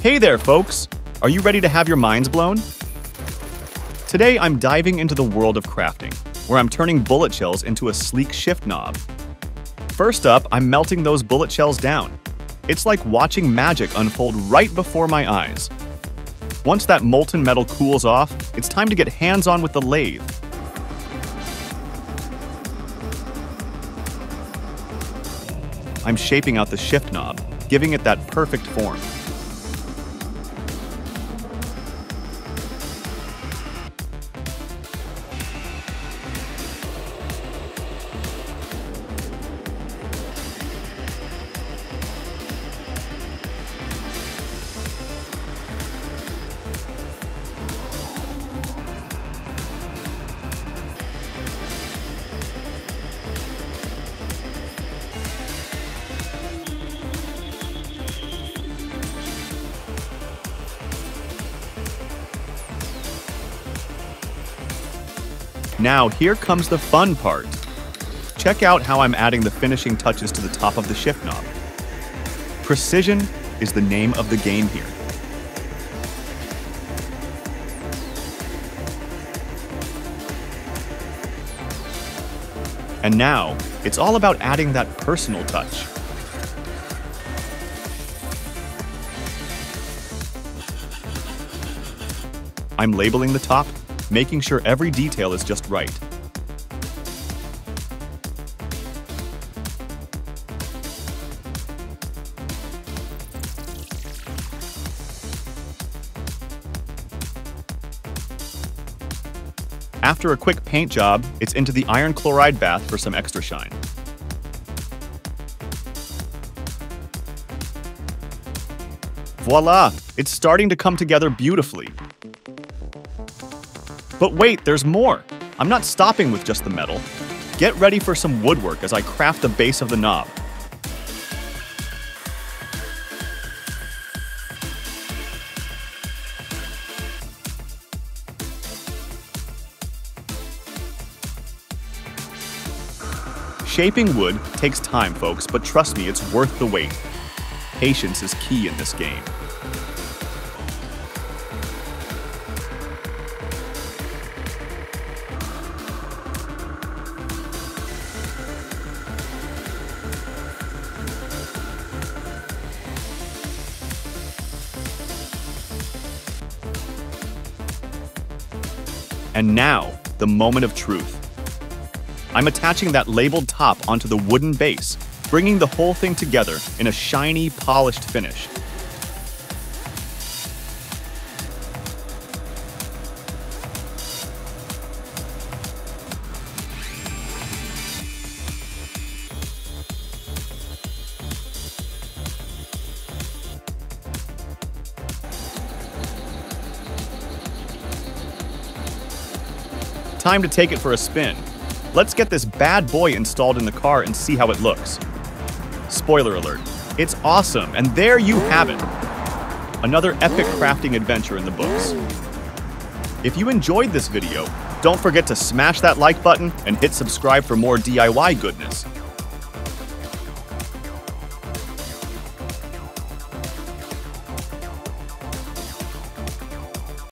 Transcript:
Hey there, folks! Are you ready to have your minds blown? Today, I'm diving into the world of crafting, where I'm turning bullet shells into a sleek shift knob. First up, I'm melting those bullet shells down. It's like watching magic unfold right before my eyes. Once that molten metal cools off, it's time to get hands-on with the lathe. I'm shaping out the shift knob, giving it that perfect form. Now, here comes the fun part. Check out how I'm adding the finishing touches to the top of the shift knob. Precision is the name of the game here. And now, it's all about adding that personal touch. I'm labeling the top, making sure every detail is just right. After a quick paint job, it's into the iron chloride bath for some extra shine. Voila! It's starting to come together beautifully. But wait, there's more! I'm not stopping with just the metal. Get ready for some woodwork as I craft the base of the knob. Shaping wood takes time, folks, but trust me, it's worth the wait. Patience is key in this game. And now, the moment of truth. I'm attaching that labeled top onto the wooden base, bringing the whole thing together in a shiny, polished finish. Time to take it for a spin. Let's get this bad boy installed in the car and see how it looks. Spoiler alert, it's awesome, and there you have it. Another epic crafting adventure in the books. If you enjoyed this video, don't forget to smash that like button and hit subscribe for more DIY goodness.